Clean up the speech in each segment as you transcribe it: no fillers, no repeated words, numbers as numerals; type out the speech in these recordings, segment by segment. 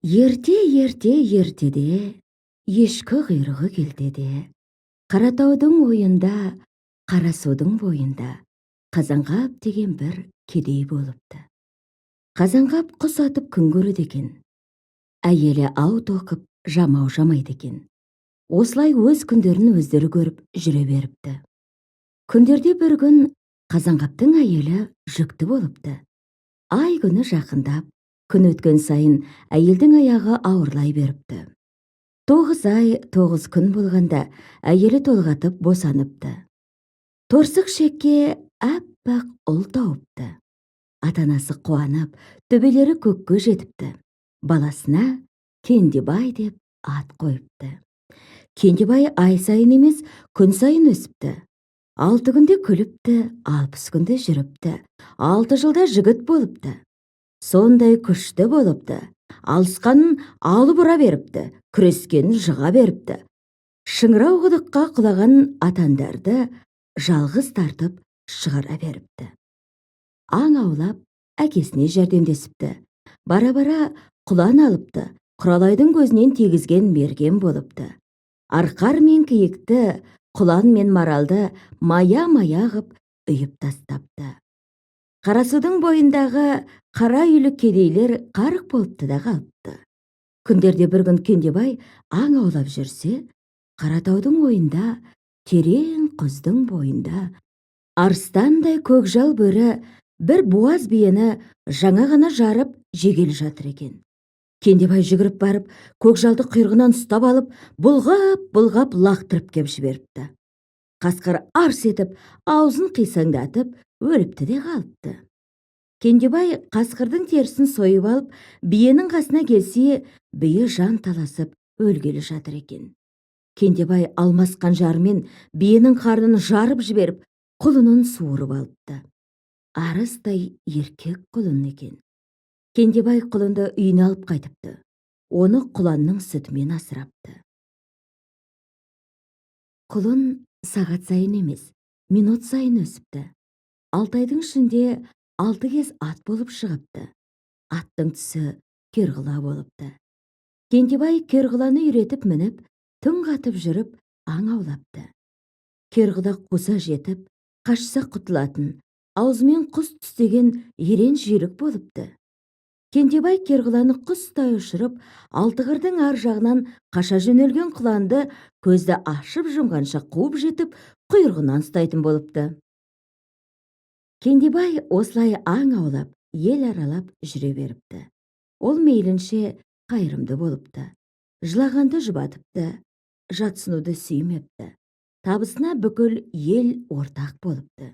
Ертеде, ешкі құйрығы келтеде. Қаратаудың ойында, қарасудың бойында, Қазанғап деген бір кедей болыпты. Қазанғап құс атып күн көреді екен. Әйелі ау тоқып, жамау жамайды екен. Осылай өз күндерін өздері көріп жүре беріпті. Күндерде бір күн Қазанғаптың әйелі жүкті болыпты. Ай күні жақындап, күн өткен сайын әйелдің аяғы ауырлай беріпті. 9 ай 9 күн болғанда әйелі толғатып босаныпты. Торсық шекке әппақ ұл тауыпты. Атанасы қуанып, төбелері көкке жетіпті. Баласына Кендебай деп ат қойыпты. Кендебай ай сайын емес, күн сайын өсіпті. 6 күнде күліпті, 60 күнде жүріпті. 6 жылда жігіт болыпты. Сондай күшті болыпты. Алысқанын алып ұра беріпті, күрескенін жыға беріпті. Шыңырау құдыққа құлаған атандарды жалғыз тартып шығара беріпті. Аң аулап, әкесіне жәрдемдесіпті. Бара-бара құлан алыпты, Құралайдың көзінен тегізген мерген болыпты. Арқар мен киікті, құлан мен маралды мая-мая ғып үйіп тастапты. Қарасудың бойындағы қара үйлі кедейлер қарық болыпты да қалыпты. Күндерде бір күн Кендебай аң аулап жүрсе, Қаратаудың ойында, терең құздың бойында, арыстандай көкжал бөрі бір буаз биені жаңа ғана жарып жегел жатыр екен. Кендебай жүгіріп барып, көкжалды құйрығынан ұстап алып, бұлғап лақтырып кеп жіберіпті. Қасқыр арс етіп, аузын қисаңдатып, өліпті де қалыпты. Кендебай қасқырдың терісін сойып алып, биенің қасына келсе, бие жан таласып өлгелі жатыр екен. Кендебай алмас қанжарымен биенің қарнын жарып жіберіп, құлынын суырып алыпты. Арыстай еркек құлын екен. Кендебай құлынды үйіне алып қайтыпты. Оны құланның сүтімен асырапты. Құлын сағат сайын емес, минут сайын өсіпті. 6 айдың ішінде 6 кез ат болып шығыпты. Аттың түсі керғыла болыпты. Кендебай керғыланы үйретіп мініп, түн қатып жүріп, аң аулапты. Керғыла қуса жетіп, қашса құтылатын, аузымен құс түстеген ерен жүйрік болыпты. Кендебай керғыланы құстай ұшырып, Алтықырдың ар жағынан қаша жөнелген құланды көзді ашып жұмғанша қуып жетіп, құйрығынан ұстайтын болыпты. Кендебай осылай аң аулап, ел аралап жүре беріпті. Ол мейлінше қайырымды болыпты. Жылағанды жұбатыпты, жатсынуды сүймепті. Табысына бүкіл ел ортақ болыпты.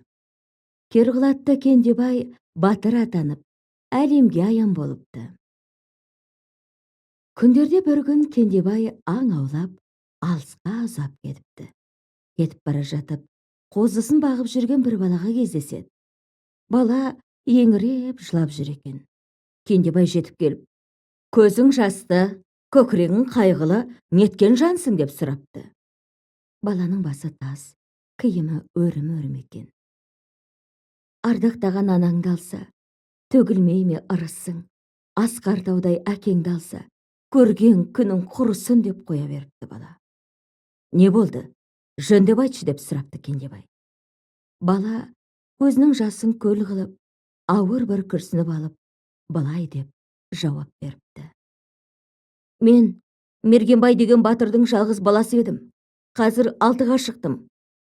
Керғылатты Кендебай батыр атанып, әлемге аян болыпты. Күндерде бір күн Кендебай аң аулап, алысқа ұзап кетіпті. Кетіп бара жатып, қозысын бағып жүрген бір балаға кездеседі. Бала еңіреп жылап жүр екен. Кендебай жетіп келіп, көзің жасты, көкірегің қайғылы, неткен жансың деп сұрапты. Баланың басы тас, киімі өрім-өрім екен. Ардақтаған анаңды алса, төгілмей ме ырысың, асқар таудай әкеңді алса, көрген күнің құрысын деп қоя беріпті бала. Не болды? Жөндеп айтшы деп сұрапты Кендебай. Бала көзінің жасын көл қылып, ауыр бір күрсініп алып, былай деп жауап беріпті. Мен Мергенбай деген батырдың жалғыз баласы едім. Қазір 6-ға шықтым.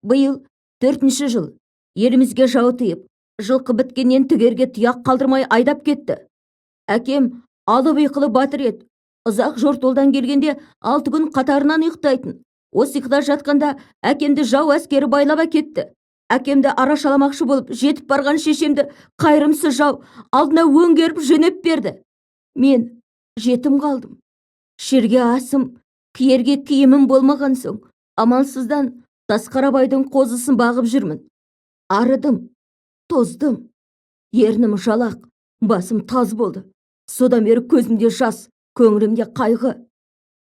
Биыл 4-ші жыл. Елімізге жау тиіп, жылқы біткеннен түгерге тұяқ қалдырмай айдап кетті. Әкем алып ұйқылы батыр еді. Ұзақ жортолдан келгенде 6 күн қатарынан ұйықтайтын. Осы ұйқыда жатқанда әкемді жау әскері байлап әкетті. Әкемді арашаламақшы болып жетіп барған шешемді қайырымсыз жау алдына өңгеріп жөнеп берді. Мен жетім қалдым. Шерге асым, киерге киімім болмаған соң, амалсыздан Тасқарабайдың қозысын бағып жүрмін. Арыдым, тоздым. Ернім жалақ, басым таз болды. Содан бері көзімде жас, көңілімде қайғы.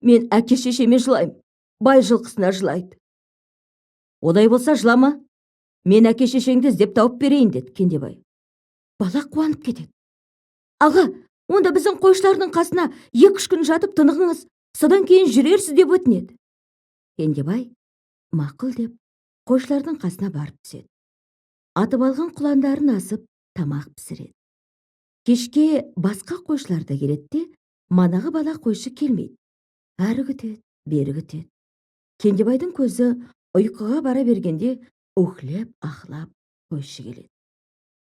Мен әке шешеме жылайым, бай жылқысына жылайды. Одай болса жылама. Мен әке шешеңді іздеп тауып берейін деді Кендебай. Бала қуанып кетеді. Аға, Онда біздің қойшылардың қасына 2-3 күн жатып тынығыңыз, содан кейін жүрерсіз деп өтінеді. Кендебай мақұл деп қойшылардың қасына барып түседі. Атып алған құландарын асып тамақ пісіреді. Кешке басқа қойшылар да келеді де, манағы бала қойшы келмейді. Әрі күтеді, бері күтеді. Кендебайдың көзі ұйқыға бара бергенде уһлеп ахлап қойшы келеді.